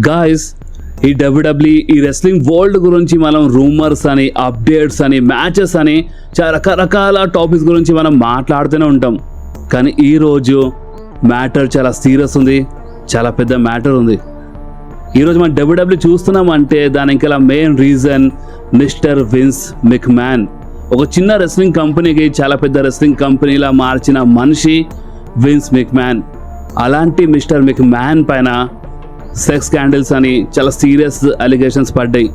Guys, ఈ WWE ఈ wrestling world గురించి మనం రూమర్స్ అని, అప్డేట్స్ అని, మ్యాచెస్ అని చాలా రకరకాల టాపిక్స్ గురించి మనం మాట్లాడుతూనే ఉంటాం. కానీ ఈరోజు మ్యాటర్ చాలా సీరియస్ ఉంది, చాలా పెద్ద మ్యాటర్ ఉంది. ఈరోజు మనం డబ్ల్యూడబ్ల్యూ చూస్తున్నామంటే దానికి main reason mister Vince McMahon. ఒక చిన్న రెస్లింగ్ కంపెనీకి చాలా పెద్ద రెస్లింగ్ కంపెనీలా మార్చిన మనిషి విన్స్ మెక్మ్యాన్. అలాంటి మిస్టర్ మెక్మ్యాన్ పైన సెక్స్ స్కాండల్స్ అని చాలా సీరియస్ అలిగేషన్స్ పడ్డాయి.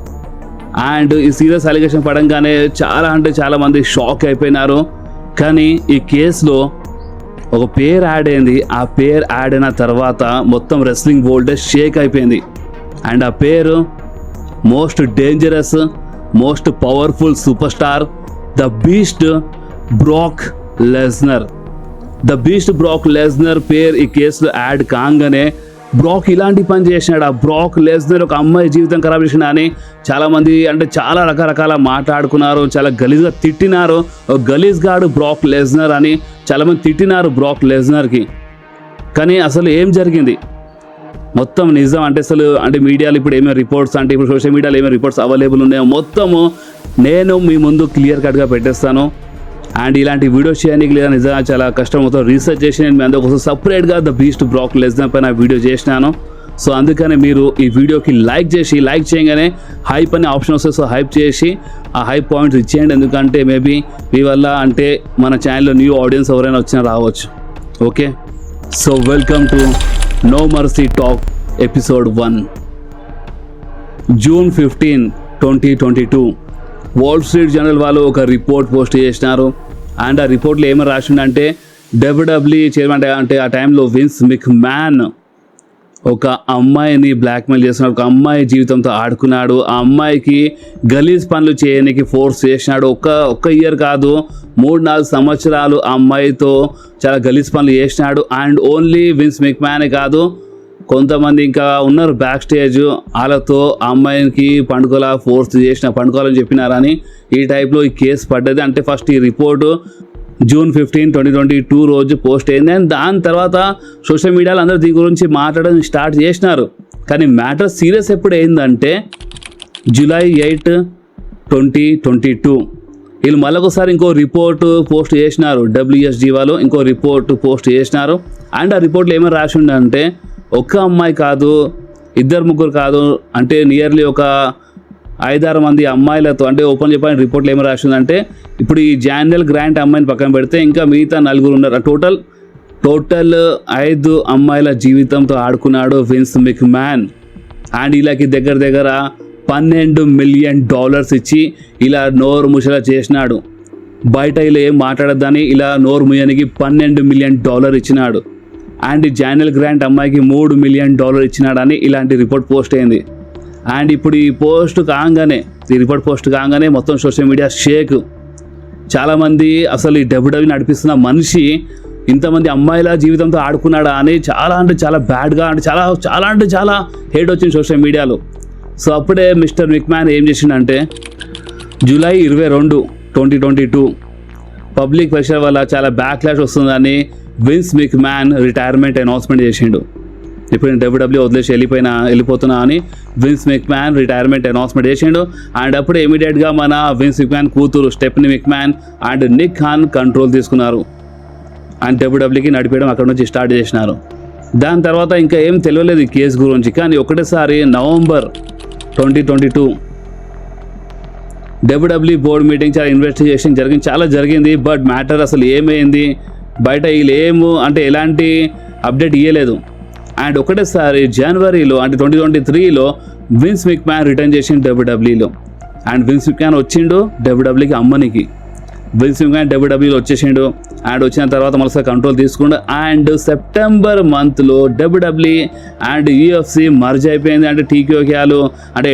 అండ్ ఈ సీరియస్ అలిగేషన్ పడంగానే చాలా మంది షాక్ అయిపోయినారు. కానీ ఈ కేసులో ఒక పేరు యాడ్ అయింది. ఆ పేరు యాడ్ అయిన తర్వాత మొత్తం రెస్లింగ్ వరల్డ్ షేక్ అయిపోయింది. అండ్ ఆ పేరు most dangerous, most powerful super star the beast Brock Lesnar. The beast Brock Lesnar పేరు ఈ కేసులో యాడ్ కాగానే బ్రాక్ ఇలాంటి పని చేసినాడు, ఆ బ్రాక్ లెస్నర్ ఒక అమ్మాయి జీవితం ఖరాబ్ చేసినా అని చాలామంది చాలా రకరకాల మాట్లాడుకున్నారు. చాలా గలీజ్గా తిట్టినారు. గలీజ్ గాడు బ్రాక్ లెస్నర్ అని చాలామంది తిట్టినారు బ్రాక్ లెస్నర్కి. కానీ అసలు ఏం జరిగింది మొత్తం నిజం అంటే మీడియాలో ఇప్పుడు ఏమేమి రిపోర్ట్స్ ఇప్పుడు సోషల్ మీడియాలో ఏమేమి రిపోర్ట్స్ అవైలబుల్ ఉన్నాయో మొత్తము నేను మీ ముందు క్లియర్ కట్గా పెట్టేస్తాను. అండ్ ఇలాంటి వీడియోస్ చేయడానికి లేదా నిజంగా చాలా కష్టం, మొత్తం రీసెర్చ్ చేసి నేను మీ అందరికోసం సపరేట్గా ద బీస్ట్ బ్రాక్ లెస్నర్ పైన వీడియో చేసినాను. సో అందుకనే మీరు ఈ వీడియోకి లైక్ చేయగానే హైప్ అనే ఆప్షన్ వస్తుంది. సో హైప్ చేసి ఆ హైప్ పాయింట్స్ ఇచ్చేయండి. ఎందుకంటే మేబీ మీ వల్ల మన ఛానల్లో న్యూ ఆడియన్స్ ఎవరైనా వచ్చినా రావచ్చు. Okay, so welcome to know mercy talk episode 1. June 15, 2022 wall street journal వాళ్ళు ఒక రిపోర్ట్ పోస్ట్ చేసినారు. అండ్ ఆ రిపోర్ట్లో ఏమని రాసిందంటే డబ్ల్యూడబ్ల్యూఈ చైర్మన్ అంటే ఆ టైంలో విన్స్ మెక్మ్యాన్ ఒక అమ్మాయిని బ్లాక్మెయిల్ చేస్తున్నాడు, ఒక అమ్మాయి జీవితంతో ఆడుకున్నాడు, ఆ అమ్మాయికి గలీజ్ పనులు చేయడానికి ఫోర్స్ చేసినాడు. ఒక్క ఇయర్ కాదు, 3-4 సంవత్సరాలు ఆ అమ్మాయితో చాలా గలీజ్ పనులు చేసినాడు. అండ్ ఓన్లీ విన్స్ మెక్మ్యానే కాదు, కొంతమంది ఇంకా ఉన్నారు బ్యాక్ స్టేజ్, వాళ్ళతో ఆ అమ్మాయికి పండుకోవాలని చెప్పినారని ఈ టైప్లో ఈ కేసు పడ్డది. అంటే ఫస్ట్ ఈ రిపోర్టు June 15, 2022 రోజు పోస్ట్ అయింది. అండ్ దాని తర్వాత సోషల్ మీడియాలో అందరూ దీని గురించి మాట్లాడడం స్టార్ట్ చేసినారు. కానీ మ్యాటర్ సీరియస్ ఎప్పుడు అయిందంటే July 8, 2022 వీళ్ళు మళ్ళొకసారి ఇంకో రిపోర్టు పోస్ట్ చేసినారు. WSG వాళ్ళు ఇంకో రిపోర్టు పోస్ట్ చేసినారు. అండ్ ఆ రిపోర్ట్లో ఏమైనా రాసి ఉందంటే ఒక్క అమ్మాయి కాదు, 2-3 కాదు, అంటే నియర్లీ ఒక 5-6 మంది అమ్మాయిలతో, అంటే ఓపెన్ చెప్పని రిపోర్ట్లో ఏమి రాసిందంటే ఇప్పుడు ఈ జానియల్ గ్రాంట్ అమ్మాయిని పక్కన పెడితే ఇంకా మిగతా 4 ఉన్నారు. టోటల్ 5 అమ్మాయిల జీవితంతో ఆడుకున్నాడు విన్స్ మెక్మ్యాన్. అండ్ వీళ్ళకి దగ్గర $12 మిలియన్ ఇచ్చి ఇలా నోరు ముసలా చేసినాడు. బయట ఇలా ఏం మాట్లాడద్దని ఇలా నోరు ముయ్యనికి $12 మిలియన్ ఇచ్చినాడు. అండ్ జానియల్ గ్రాంట్ అమ్మాయికి $3 మిలియన్ ఇచ్చినాడని ఇలాంటి రిపోర్ట్ పోస్ట్ అయింది. అండ్ ఇప్పుడు ఈ రిపోర్ట్ పోస్ట్ కాగానే మొత్తం సోషల్ మీడియా షేక్. చాలామంది అసలు ఈ డబ్ల్యూడబ్ల్యూఈ నడిపిస్తున్న మనిషి ఇంతమంది అమ్మాయిల జీవితంతో ఆడుకున్నాడా అని చాలా బ్యాడ్గా చాలా హేట్ వచ్చింది సోషల్ మీడియాలో. సో అప్పుడే మిస్టర్ మెక్మ్యాన్ ఏం చేసిండంటే July 22, 2022 పబ్లిక్ ప్రెషర్ వల్ల చాలా బ్యాక్లాష్ వస్తుందని విన్స్ మెక్మ్యాన్ రిటైర్మెంట్ అనౌన్స్మెంట్ చేసిండు. ఇప్పుడు నేను డబ్ల్యూడబ్ల్యూ వదిలేసి వెళ్ళిపోతున్నా అని విన్స్ మెక్మ్యాన్ రిటైర్మెంట్ అనౌన్స్మెంట్ చేసిండు. అండ్ అప్పుడు ఇమీడియట్గా మన విన్స్ మెక్మ్యాన్ కూతురు Stephanie McMahon and Nick Khan control తీసుకున్నారు. అండ్ డబ్ల్యూడబ్ల్యూకి నడిపేయడం అక్కడ నుంచి స్టార్ట్ చేసినారు. దాని తర్వాత ఇంకా ఏం తెలియలేదు ఈ కేసు గురించి. కానీ ఒకటేసారి November 2022 డబ్ల్యూడబ్ల్యూఈ బోర్డ్ మీటింగ్, చాలా ఇన్వెస్టిగేషన్ జరిగింది. బట్ మ్యాటర్ అసలు ఏమైంది, బయట వీళ్ళు ఎలాంటి అప్డేట్ ఇవ్వలేదు. అండ్ ఒకటేసారి జనవరిలో 2023లో విన్స్ మెక్మ్యాన్ రిటర్న్ చేసిండు డబ్ల్యూడబ్ల్యూఈలో. అండ్ విన్స్ మెక్మ్యాన్ వచ్చిండు డబ్ల్యూడబ్ల్యూకి అమ్మనికి. విన్స్ మెక్మ్యాన్ డబ్ల్యూడబ్ల్యూలో వచ్చేసిండు. అండ్ వచ్చిన తర్వాత మళ్ళీ కంట్రోల్ తీసుకుండు. అండ్ సెప్టెంబర్ మంత్లో డబ్ల్యూడబ్ల్యూఈ అండ్ UFC మర్జ్ అయిపోయింది. అంటే టీకేఓకేలు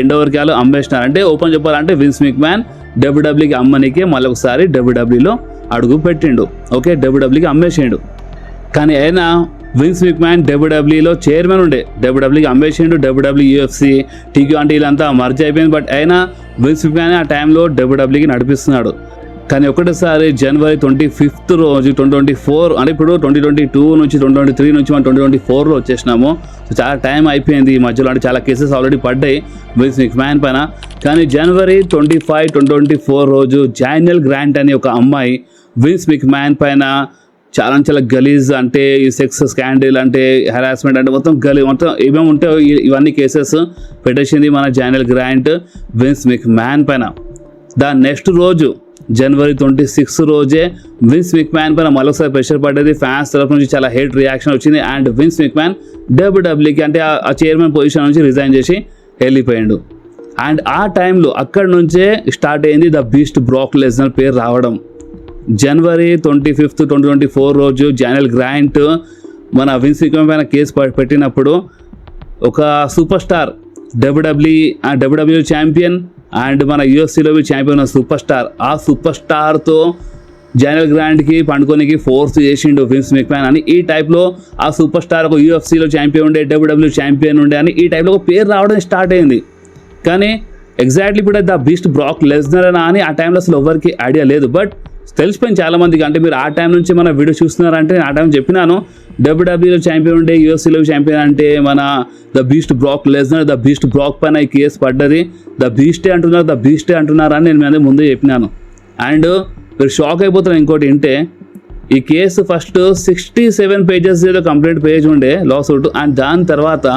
ఎండోవర్కేలు అమ్మేసినారు. అంటే ఓపెన్ చెప్పాలంటే విన్స్ మెక్మ్యాన్ డబ్ల్యూడబ్ల్యూకి అమ్మనికి మళ్ళొకసారి డబ్ల్యూడబ్ల్యూలో అడుగు పెట్టిండు. ఓకే, డబ్ల్యూడబ్ల్యూకి అమ్మేసిండు. కానీ అయినా విన్స్ మెక్మ్యాన్ డబ్ల్యూడబ్ల్యూలో చైర్మన్ ఉండే, డబ్ల్యూడబ్ల్యూకి అమ్మేసిండు. UFC TQ వీళ్ళంతా మర్జ్ అయిపోయింది. బట్ అయినా విన్స్ మెక్మ్యాన్ ఆ టైంలో డబ్ల్యూడబ్ల్యూకి నడిపిస్తున్నాడు. కానీ ఒకటేసారి జనవరి 25 రోజు 2024 అంటే ఇప్పుడు 2022 నుంచి 2023 నుంచి మనం 2024లో వచ్చేసినాము. సో చాలా టైం అయిపోయింది ఈ మధ్యలో, అంటే చాలా కేసెస్ ఆల్రెడీ పడ్డాయి విన్స్ మెక్‌మ్యాన్ పైన. కానీ జనవరి 25, 2024 రోజు జానియల్ గ్రాంట్ అనే ఒక అమ్మాయి విన్స్ మెక్‌మ్యాన్ పైన చాలా గలీజ్, అంటే ఈ సెక్స్ స్కాండల్ అంటే హెరాస్మెంట్ అంటే మొత్తం ఏమేమి ఉంటాయో ఇవన్నీ కేసెస్ పెట్టేసింది మన జానియల్ గ్రాంట్ విన్స్ మెక్‌మ్యాన్ పైన. దాని నెక్స్ట్ రోజు జనవరి 26 రోజే విన్స్ మెక్‌మ్యాన్ పైన మరొకసారి ప్రెషర్ పడ్డది. ఫ్యాన్స్ తరఫు నుంచి చాలా హేట్ రియాక్షన్ వచ్చింది. అండ్ విన్స్ మెక్‌మ్యాన్ డబ్ల్యూడబ్ల్యూకి అంటే ఆ చైర్మన్ పొజిషన్ నుంచి రిజైన్ చేసి వెళ్ళిపోయాడు. అండ్ ఆ టైంలో అక్కడి నుంచే స్టార్ట్ అయింది ద బీస్ట్ బ్రాక్ లెస్నర్ పేరు రావడం. జనవరి 25, 2024 రోజు జానియల్ గ్రాంట్ మన విన్స్ మెక్‌మ్యాన్ పైన కేసు పెట్టినప్పుడు ఒక super star WW champion and మన యూఎఫ్సీలో ఛాంపియన్ సూపర్ స్టార్, ఆ సూపర్ స్టార్తో జానియల్ గ్రాంట్కి పండుకోనికి ఫోర్స్ చేసిండు విన్స్ మెక్‌మ్యాన్ అని. ఈ టైప్లో ఆ సూపర్ స్టార్ ఒక యూఎఫ్సీలో ఛాంపియన్ ఉండే, డబ్ల్యూడబ్ల్యూ ఛాంపియన్ ఉండే అని ఈ టైప్లో ఒక పేరు రావడం స్టార్ట్ అయింది. కానీ ఎగ్జాక్ట్లీ ఇప్పుడు ద బీస్ట్ బ్రాక్ లెస్నర్ అని ఆ టైంలో అసలు ఎవరికి ఐడియా లేదు. బట్ తెలిసిపోయింది చాలామందికి. అంటే మీరు ఆ టైం నుంచి మన వీడియో చూస్తున్నారంటే నేను ఆ టైం చెప్పినాను డబ్ల్యూడబ్ల్యూలో ఛాంపియన్ ఉండే, యూఎఫ్సీలో ఛాంపియన్ అంటే మన the beast Brock Lesnar. The beast Brock పైన ఈ కేసు పడ్డది. ద బీస్టే అంటున్నారు అని నేను మీ ముందే చెప్పినాను. అండ్ మీరు షాక్ అయిపోతారు ఇంకోటి వింటే, ఈ కేసు ఫస్ట్ 67 పేజెస్ ఏదో కంప్లైంట్ పేజ్ ఉండే లాసూట్. అండ్ దాని తర్వాత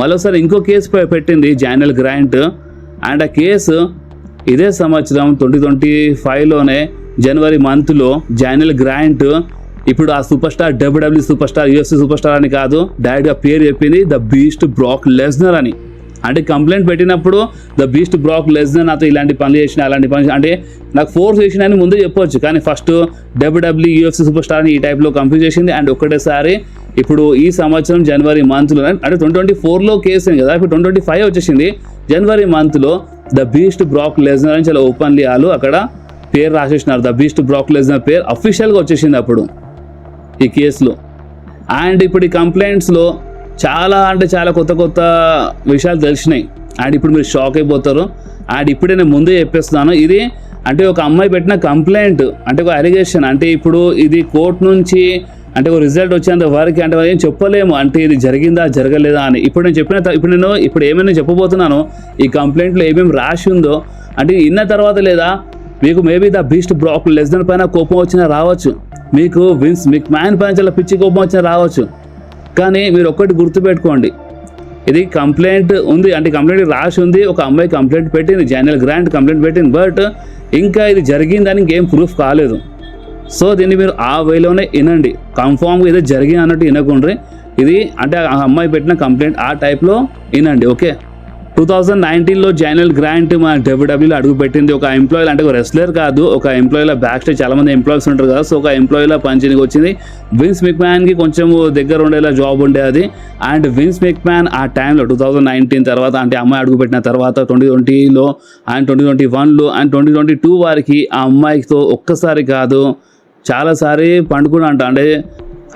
మరోసారి ఇంకో కేసు పెట్టింది జానియల్ గ్రాంట్. అండ్ ఆ కేసు ఇదే సంవత్సరం 2025లోనే జనవరి మంత్లో జానియల్ గ్రాంట్ ఇప్పుడు ఆ super star WW super star, UFC super star అని కాదు, డైరెక్ట్గా పేరు చెప్పింది ద బీస్ట్ బ్రాక్ లెస్నర్ అని. అంటే కంప్లైంట్ పెట్టినప్పుడు ద బీస్ట్ బ్రాక్ లెస్నర్ నాతో ఇలాంటి పనులు చేసిన, అలాంటి పనులు అంటే నాకు ఫోర్స్ చేసిన అని ముందే చెప్పొచ్చు. కానీ first WW UFC super star అని ఈ టైప్లో కన్ఫ్యూజ్ చేసింది. అండ్ ఒకటేసారి ఇప్పుడు ఈ సంవత్సరం జనవరి మంత్లో, అంటే 2024లో కేసు అయింది కదా, ఇప్పుడు 2025 వచ్చేసింది. జనవరి మంత్లో ద బీస్ట్ బ్రాక్ లెస్నర్ అని చాలా ఓపెన్లీ వాళ్ళు అక్కడ పేరు రాసేసినారు. ద బీస్ట్ బ్రాక్ లెస్నర్ పేరు అఫీషియల్గా వచ్చేసింది అప్పుడు ఈ కేసులో. అండ్ ఇప్పుడు ఈ కంప్లైంట్స్లో చాలా కొత్త విషయాలు తెలిసినాయి. అండ్ ఇప్పుడు మీరు షాక్ అయిపోతారు. అండ్ ఇప్పుడే నేను ముందే చెప్పేస్తున్నాను, ఇది అంటే ఒక అమ్మాయి పెట్టిన కంప్లైంట్, అంటే ఒక అలిగేషన్. అంటే ఇప్పుడు ఇది కోర్టు నుంచి అంటే ఒక రిజల్ట్ వచ్చేంత వరకు అంటే ఏం చెప్పలేము, అంటే ఇది జరిగిందా జరగలేదా అని. ఇప్పుడు ఏమైనా చెప్పబోతున్నాను, ఈ కంప్లైంట్లో ఏమేమి రాసి ఉందో అంటే విన్న తర్వాత లేదా మీకు maybe the beast Brock Lesnar పైన కోపం వచ్చినా రావచ్చు, మీకు విన్స్ మెక్‌మ్యాన్ పైన చాలా పిచ్చి కోపం వచ్చినా రావచ్చు. కానీ మీరు ఒక్కటి గుర్తుపెట్టుకోండి, ఇది కంప్లైంట్ ఉంది, అంటే కంప్లైంట్ రాసి ఉంది, ఒక అమ్మాయి కంప్లైంట్ పెట్టింది, జానియల్ గ్రాంట్ కంప్లైంట్ పెట్టింది. బట్ ఇంకా ఇది జరిగిందని ఇంకేం ప్రూఫ్ కాలేదు. సో దీన్ని మీరు ఆ వేలోనే వినండి, కన్ఫామ్గా ఇదే జరిగింది అన్నట్టు వినకుండ్రి. ఇది అంటే ఆ అమ్మాయి పెట్టిన కంప్లైంట్ ఆ టైప్లో వినండి. ఓకే, 2019లో జానియల్ గ్రాంట్ మన డబ్ల్యూడబ్ల్యూలో అడుగు పెట్టింది. ఒక ఎంప్లాయీ అంటే ఒక రెస్లర్ కాదు, ఒక ఎంప్లాయీలో బ్యాక్ స్టేజ్ చాలామంది ఎంప్లాయీస్ ఉంటారు కదా, సో ఒక ఎంప్లాయీలో పనిచేయడానికి వచ్చింది. విన్స్ మెక్‌మ్యాన్కి కొంచెం దగ్గర ఉండేలా జాబ్ ఉండే అది. అండ్ విన్స్ మెక్‌మ్యాన్ ఆ టైంలో 2019 తర్వాత అంటే అమ్మాయి అడుగు పెట్టిన తర్వాత 2020లో అండ్ 2021లో అండ్ 2022 వారికి ఆ అమ్మాయితో ఒక్కసారి కాదు చాలాసారి పండుకుని అంట, అంటే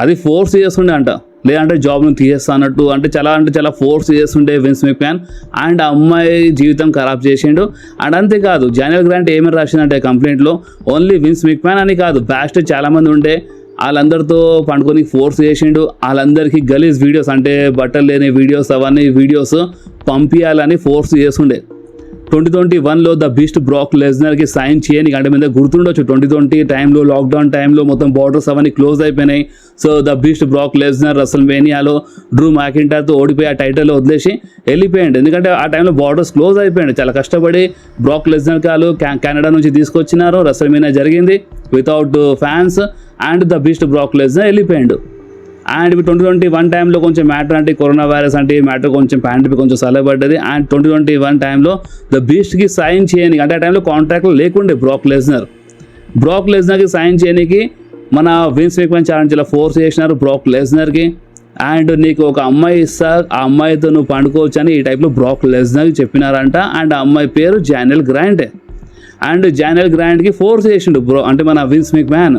అది ఫోర్స్ చేస్తుండే అంట, లేదంటే జాబ్ను తీసేస్తా అన్నట్టు, అంటే చాలా ఫోర్స్ చేస్తుండే విన్స్ మెక్‌మ్యాన్. అండ్ ఆ అమ్మాయి జీవితం ఖరాబ్ చేసిండు. అండ్ అంతేకాదు జానియల్ గ్రాంట్ ఏమని రాసిందంటే కంప్లైంట్లో ఓన్లీ విన్స్ మెక్‌మ్యాన్ అని కాదు, బ్యాక్ చాలామంది ఉండే వాళ్ళందరితో పండుకొని ఫోర్స్ చేసిండు. వాళ్ళందరికీ గలీజ్ వీడియోస్ అంటే బట్టలు లేని వీడియోస్ అవన్నీ వీడియోస్ పంపించాలని ఫోర్స్ చేస్తుండే. 2021లో ద బీస్ట్ బ్రాక్ లెస్నర్కి సైన్ చేయని అంటే మీద గుర్తుండొచ్చు, 2020 టైంలో లాక్డౌన్ టైంలో మొత్తం బార్డర్స్ అవన్నీ క్లోజ్ అయిపోయినాయి. So the beast Brock Lesnar రెస్ల్మేనియాలో డ్రూ మ్యాకింటైర్తో ఓడిపోయి ఆ టైటిల్ వదిలేసి వెళ్ళిపోయాడు. ఎందుకంటే ఆ టైంలో బార్డర్స్ క్లోజ్ అయిపోయాడు. చాలా కష్టపడి బ్రాక్ లెస్నర్ కాలు కెనడా నుంచి తీసుకొచ్చినారు, రెస్ల్మేనియా జరిగింది without fans. And the beast Brock Lesnar వెళ్ళిపోయాడు. అండ్ ఇప్పుడు 2021 టైంలో కొంచెం మ్యాటర్ అంటే కరోనా వైరస్ అంటే మ్యాటర్ కొంచెం పాండమిక్ కొంచెం సలహపడ్డది. అండ్ 2021 టైంలో ద బీస్ట్కి సైన్ చేయడానికి అంటే ఆ టైంలో కాంట్రాక్ట్లో లేకుండే బ్రాక్ లెస్నర్కి సైన్ చేయడానికి మన విన్స్ మెక్‌మ్యాన్ చాలా ఫోర్స్ చేసినారు బ్రాక్ లెస్నర్కి. అండ్ నీకు ఒక అమ్మాయి ఇస్తా, ఆ అమ్మాయితో నువ్వు పండుకోవచ్చు అని ఈ టైప్లో బ్రాక్ లెస్నర్కి చెప్పినారంట. అండ్ ఆ అమ్మాయి పేరు జానియల్ గ్రాంటే. అండ్ జానియల్ గ్రాంట్కి ఫోర్స్ చేసిండు అంటే మన విన్స్ మెక్‌మ్యాన్,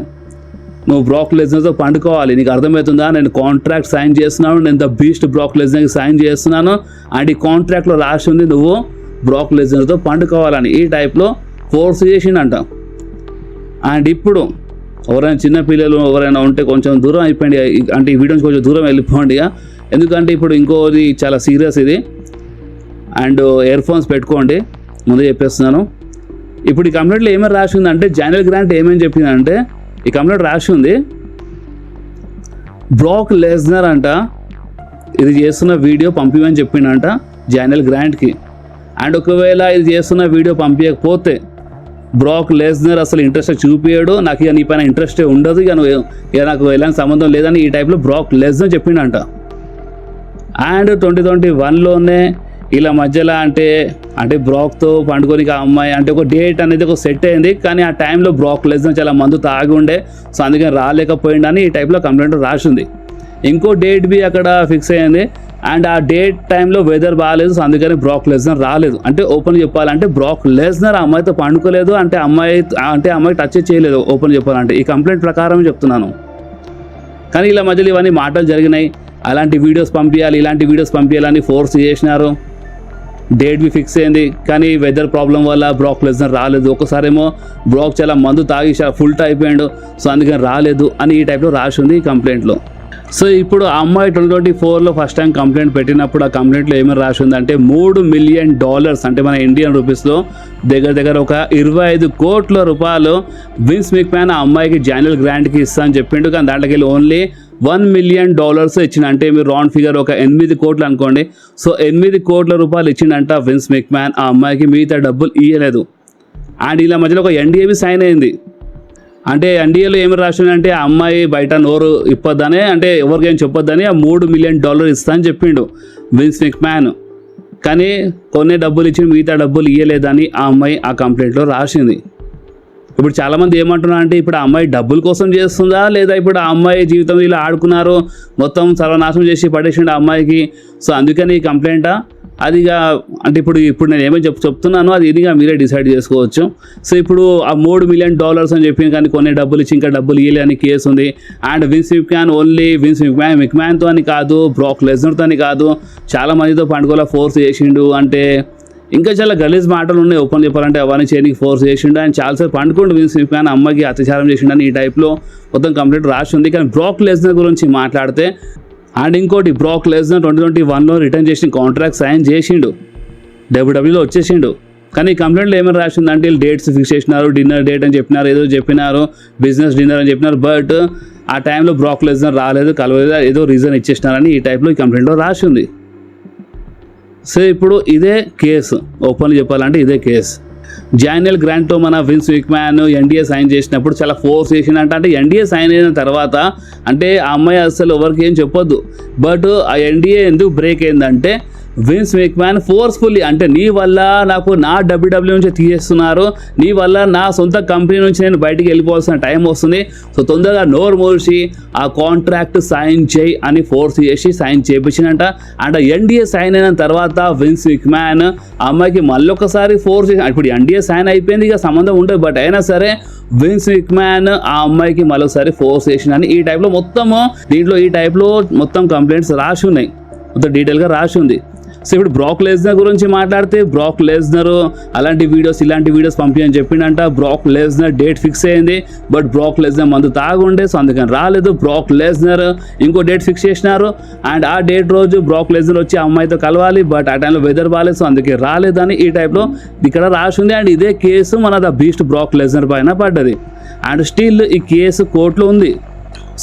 నువ్వు బ్రాక్ లెస్నర్తో పండుకోవాలి, నీకు అర్థమవుతుందా, నేను కాంట్రాక్ట్ సైన్ చేస్తున్నాను, నేను ద బీస్ట్ బ్రాక్ లెస్నర్కి సైన్ చేస్తున్నాను, అండ్ ఈ కాంట్రాక్ట్లో రాసి ఉంది నువ్వు బ్రాక్ లెస్నర్తో పండుకోవాలని ఈ టైప్లో ఫోర్స్ చేసిండంట. అండ్ ఇప్పుడు ఎవరైనా చిన్న పిల్లలు ఎవరైనా ఉంటే కొంచెం దూరం అయిపోయింది, అంటే ఈ వీడియో నుంచి కొంచెం దూరం వెళ్ళిపోండి. ఎందుకంటే ఇప్పుడు ఇంకోది చాలా సీరియస్ ఇది. అండ్ ఇయర్ ఫోన్స్ పెట్టుకోండి, ముందు చెప్పేస్తున్నాను. ఇప్పుడు ఈ కంప్లైంట్లో ఏమేమి రాసి ఉందంటే, జానల్ గ్రాంట్ ఏమేమి చెప్పిందంటే, ఈ కంప్లైంట్ రాసి ఉంది బ్రాక్ లెస్నర్ అంట ఇది చేస్తున్న వీడియో పంపిమని చెప్పిండంట జానల్ గ్రాంట్కి. అండ్ ఒకవేళ ఇది చేస్తున్న వీడియో పంపించకపోతే బ్రాక్ లెస్నర్ అసలు ఇంట్రెస్ట్ చూపించాడు, నాకు ఇక నీ పైన ఇంట్రెస్టే ఉండదు, ఇక నాకు ఎలాంటి సంబంధం లేదని ఈ టైప్లో బ్రాక్ లెస్నర్ చెప్పిండంట. అండ్ 2021లోనే ఇలా మధ్యలో అంటే బ్రాక్తో పండుకొని ఆ అమ్మాయి అంటే ఒక డేట్ అనేది ఒక సెట్ అయింది, కానీ ఆ టైంలో బ్రాక్ లెస్నర్ చాలా మందు తాగి ఉండే, సో అందుకని రాలేకపోయిండని ఈ టైప్లో కంప్లైంట్ రాసింది. ఇంకో డేట్ బి అక్కడ ఫిక్స్ అయ్యింది. అండ్ ఆ డేట్ టైంలో వెదర్ బాగాలేదు, సో అందుకని బ్రాక్ లెస్నర్ రాలేదు. అంటే ఓపెన్ చెప్పాలంటే బ్రాక్ లెస్నర్ అమ్మాయితో పండుకోలేదు, అంటే అమ్మాయి టచ్ చేయలేదు ఓపెన్ చెప్పాలంటే, ఈ కంప్లైంట్ ప్రకారం చెప్తున్నాను. కానీ ఇలా మధ్యలో ఇవన్నీ మాటలు జరిగినాయి, అలాంటి వీడియోస్ పంపించాలి ఇలాంటి వీడియోస్ పంపించాలని ఫోర్స్ చేసినారు. డేట్ బి ఫిక్స్ అయింది, కానీ వెదర్ ప్రాబ్లం వల్ల బ్రాక్ లెస్నర్ రాలేదు. ఒకసారేమో బ్రాక్ చాలా మందు తాగి ఫుల్ అయిపోయాడు, సో అందుకని రాలేదు అని ఈ టైప్లో రాసి ఉంది ఈ కంప్లైంట్లో. సో ఇప్పుడు ఆ అమ్మాయి 2024లో ఫస్ట్ టైం కంప్లైంట్ పెట్టినప్పుడు ఆ కంప్లైంట్లో ఏమైనా రాసి ఉందంటే $3 మిలియన్ అంటే మన ఇండియన్ రూపీస్లో దగ్గర ఒక 25 కోట్ల రూపాయలు విన్స్ మిక్మ్యాన్ ఆ అమ్మాయికి జానల్ గ్రాంట్కి ఇస్తా అని చెప్పిండు. కానీ దాంట్లోకి వెళ్ళి ఓన్లీ $1 మిలియన్ ఇచ్చిన, అంటే మీరు రౌండ్ ఫిగర్ ఒక 8 కోట్లు అనుకోండి. సో 8 కోట్ల రూపాయలు ఇచ్చిండంట విన్స్ మిక్మ్యాన్ ఆ అమ్మాయికి, మిగతా డబ్బులు ఇవ్వలేదు. అండ్ ఇలా మధ్యలో ఒక ఎన్డీఏ సైన్ అయింది. అంటే ఎన్డీఏలో ఏమి రాసిందంటే ఆ అమ్మాయి బయట నోరు ఇప్పొద్దని, అంటే ఎవరికేం చెప్పొద్దని ఆ $3 మిలియన్ ఇస్తా అని చెప్పిండు విన్స్ మిక్మ్యాన్. కానీ కొన్ని డబ్బులు ఇచ్చి మిగతా డబ్బులు ఇవ్వలేదని ఆ అమ్మాయి ఆ కంప్లైంట్లో రాసింది. ఇప్పుడు చాలామంది ఏమంటున్నారు అంటే, ఇప్పుడు ఆ అమ్మాయి డబ్బుల కోసం చేస్తుందా, లేదా ఇప్పుడు ఆ అమ్మాయి జీవితం ఇలా ఆడుకున్నారు మొత్తం సర్వనాశనం చేసి పడేసిండు ఆ అమ్మాయికి, సో అందుకని ఈ కంప్లైంటా అదిగా అంటే ఇప్పుడు నేను ఏమైనా చెప్తున్నానో అది ఇదిగా మీరే డిసైడ్ చేసుకోవచ్చు. సో ఇప్పుడు ఆ $3 మిలియన్ అని చెప్పింది, కానీ కొన్ని డబ్బులు ఇచ్చి ఇంకా డబ్బులు ఇవ్వలే అని కేసు ఉంది. అండ్ విన్స్ మిక్మ్యాన్తో అని కాదు, బ్రాక్ లెస్నర్తో అని కాదు, చాలా మందితో పండుగలో ఫోర్స్ చేసిండు, అంటే ఇంకా చాలా గలీజ్ మాటలు ఉన్నాయి ఓపెన్ చెప్పాలంటే, అవన్నీ చేయడానికి ఫోర్స్ చేసిండు. ఆయన చాలాసార్లు పండుకోండి విన్స్ మిక్మ్యాన్ అమ్మాయికి అత్యాచారం చేసిండని ఈ టైప్లో మొత్తం కంప్లైంట్ రాసి ఉంది. కానీ బ్రాక్ లెస్నర్ గురించి మాట్లాడితే, అండ్ ఇంకోటి బ్రాక్ లెస్నర్ 2021లో రిటర్న్ చేసిన కాంట్రాక్ట్ సైన్ చేసిండు, డబ్ల్యూడబ్ల్యూలో వచ్చేసిండు. కానీ ఈ కంప్లైంట్లో ఏమైనా రాసిందంటే వీళ్ళు డేట్స్ ఫిక్స్ చేసినారు, డిన్నర్ డేట్ అని చెప్పినారు, ఏదో చెప్పినారు, బిజినెస్ డిన్నర్ అని చెప్పినారు, బట్ ఆ టైంలో బ్రాక్ లెస్నర్ రాలేదు, కలవలేదు, ఏదో రీజన్ ఇచ్చేసినారని ఈ టైప్లో ఈ కంప్లైంట్లో రాసి ఉంది. సో ఇప్పుడు ఇదే కేసు, ఓపెన్ చెప్పాలంటే ఇదే కేసు. జానల్ గ్రాంట్తో మన విన్స్ మిక్మ్యాన్ ఎన్డీఏ సైన్ చేసినప్పుడు చాలా ఫోర్స్ చేసిందంట. అంటే ఎన్డీఏ సైన్ అయిన తర్వాత అంటే ఆ అమ్మాయి అసలు ఎవరికి ఏం చెప్పొద్దు, బట్ ఆ ఎన్డీఏ ఎందుకు బ్రేక్ అయిందంటే విన్స్ మిక్మ్యాన్ ఫోర్స్ఫుల్లీ, అంటే నీ వల్ల నాకు నా డబ్ల్యూడబ్ల్యూ నుంచి తీసేస్తున్నారు, నీ వల్ల నా సొంత కంపెనీ నుంచి నేను బయటికి వెళ్ళిపోవాల్సిన టైం వస్తుంది, సో తొందరగా నోరు మూసి ఆ కాంట్రాక్ట్ సైన్ చేయి అని ఫోర్స్ చేసి సైన్ చేయించినంట. అండ్ ఎన్డీఏ సైన్ అయిన తర్వాత విన్స్ మిక్మ్యాన్ ఆ అమ్మాయికి మళ్ళీ ఒకసారి ఫోర్స్ చేసి, ఇప్పుడు ఎన్డీఏ సైన్ అయిపోయింది ఇక సంబంధం ఉండదు, బట్ అయినా సరే విన్స్ మిక్మ్యాన్ ఆ అమ్మాయికి మళ్ళొకసారి ఫోర్స్ చేసిందని ఈ టైప్లో మొత్తము దీంట్లో ఈ టైప్లో మొత్తం కంప్లైంట్స్ రాసి ఉన్నాయి, మొత్తం డీటెయిల్గా రాసి ఉంది. సో ఇప్పుడు బ్రాక్ లెస్నర్ గురించి మాట్లాడితే, బ్రాక్ లెస్నర్ ఇలాంటి వీడియోస్ పంపించని చెప్పిండంట. బ్రాక్ లెస్నర్ డేట్ ఫిక్స్ అయింది, బట్ బ్రాక్ లెస్నర్ మందు తాగుండే, సో అందుకని రాలేదు. బ్రాక్ లెస్నర్ ఇంకో డేట్ ఫిక్స్ చేసినారు, అండ్ ఆ డేట్ రోజు బ్రాక్ లెస్నర్ వచ్చి అమ్మాయితో కలవాలి, బట్ ఆ టైంలో వెదర్ బాగాలేదు, సో అందుకే రాలేదని ఈ టైప్లో ఇక్కడ రాసి ఉంది. అండ్ ఇదే కేసు మన ద బీస్ట్ బ్రాక్ లెస్నర్ పైన పడ్డది, అండ్ స్టిల్ ఈ కేసు కోర్టులో ఉంది.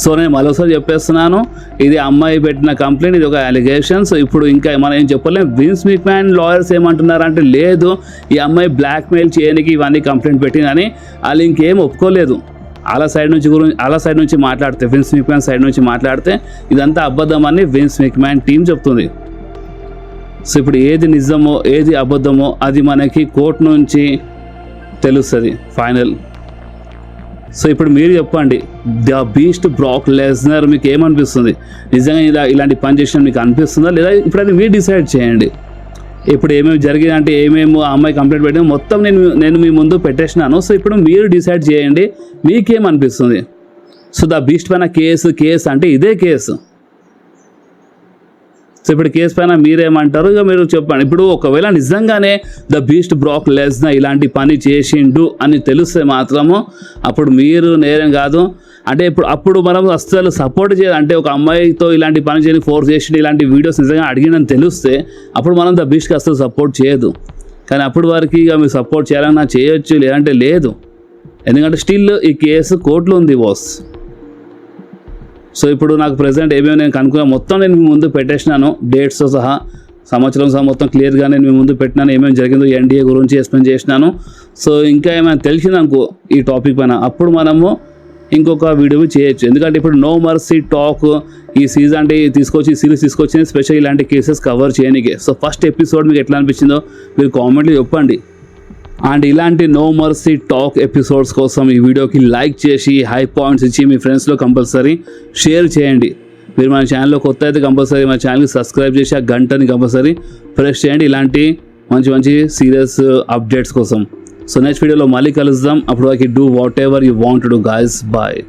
సో నేను మరోసారి చెప్పేస్తున్నాను, ఇది అమ్మాయి పెట్టిన కంప్లైంట్, ఇది ఒక అలిగేషన్స్. ఇప్పుడు ఇంకా మనం ఏం చెప్పలేం. విన్స్ మిక్మ్యాన్ లాయర్స్ ఏమంటున్నారంటే, లేదు ఈ అమ్మాయి బ్లాక్మెయిల్ చేయడానికి ఇవన్నీ కంప్లైంట్ పెట్టిందని, వాళ్ళు ఇంకేం ఒప్పుకోలేదు. అలా సైడ్ నుంచి మాట్లాడితే, విన్స్ మిక్మ్యాన్ సైడ్ నుంచి మాట్లాడితే ఇదంతా అబద్ధం అని విన్స్ మిక్మ్యాన్ టీం చెప్తుంది. సో ఇప్పుడు ఏది నిజమో ఏది అబద్ధమో అది మనకి కోర్టు నుంచి తెలుస్తుంది ఫైనల్. సో ఇప్పుడు మీరు చెప్పండి, ద బీస్ట్ బ్రాక్ లెస్నర్ మీకు ఏమనిపిస్తుంది? నిజంగా ఇలాంటి పని చేసిన మీకు అనిపిస్తుందా లేదా? ఇప్పుడు అది మీరు డిసైడ్ చేయండి. ఇప్పుడు ఏమేమి జరిగిందంటే ఏమేమి ఆ అమ్మాయి కంప్లైంట్ పెట్టినా మొత్తం నేను మీ ముందు పెట్టేసినాను. సో ఇప్పుడు మీరు డిసైడ్ చేయండి మీకేమనిపిస్తుంది. సో ద బీస్ట్ పైన కేసు అంటే ఇదే కేసు. సో ఇప్పుడు కేసు పైన మీరేమంటారు, ఇక మీరు చెప్పండి. ఇప్పుడు ఒకవేళ నిజంగానే ద బీస్ట్ బ్రాక్ లెస్నర్ ఇలాంటి పని చేసిండు అని తెలిస్తే మాత్రము అప్పుడు మీరు నేరం కాదు. అంటే అప్పుడు మనం అస్సలు సపోర్ట్ చేయాలి. అంటే ఒక అమ్మాయితో ఇలాంటి పని చేయని ఫోర్స్ చేసి ఇలాంటి వీడియోస్ నిజంగా అడిగిందని తెలిస్తే అప్పుడు మనం ద బీస్ట్కి అస్సలు సపోర్ట్ చేయదు. కానీ అప్పుడు వారికి ఇక మీరు సపోర్ట్ చేయాలన్నా చేయొచ్చు, లేదంటే లేదు. ఎందుకంటే స్టిల్ ఈ కేసు కోర్టులో ఉంది బాస్. సో ఇప్పుడు నాకు ప్రెసెంట్ ఏమేమి నేను కనుక్కున్నా మొత్తం నేను మీ ముందు పెట్టేసినాను, డేట్స్తో సహా సంవత్సరం సహా మొత్తం క్లియర్గా నేను మీ ముందు పెట్టినాను. ఏమేమి జరిగిందో ఎన్డీఏ గురించి ఎక్స్ప్లెయిన్ చేసినాను. సో ఇంకా ఏమైనా తెలిసిందనుకో ఈ టాపిక్ పైన అప్పుడు మనము ఇంకొక వీడియో చేయొచ్చు. ఎందుకంటే ఇప్పుడు నో మర్సీ టాక్ ఈ సీజన్ అంటే తీసుకొచ్చి ఈ సిరీస్ తీసుకొచ్చింది స్పెషల్ ఇలాంటి కేసెస్ కవర్ చేయడానికి. సో ఫస్ట్ ఎపిసోడ్ మీకు ఎట్లా అనిపించిందో మీరు కామెంట్లో చెప్పండి. అండ్ ఇలాంటి నో మర్సీ టాక్ ఎపిసోడ్స్ కోసం ఈ వీడియోకి లైక్ చేసి హై పాయింట్స్ ఇచ్చి మీ ఫ్రెండ్స్లో కంపల్సరీ షేర్ చేయండి. మీరు మన ఛానల్లో కొత్త అయితే కంపల్సరీ మన ఛానల్కి సబ్స్క్రైబ్ చేసి ఆ గంటని కంపల్సరీ ప్రెస్ చేయండి ఇలాంటి మంచి మంచి సీరియస్ అప్డేట్స్ కోసం. సో నెక్స్ట్ వీడియోలో మళ్ళీ కలుద్దాం. అప్పుడు వరకు do whatever you want to do guys. Bye.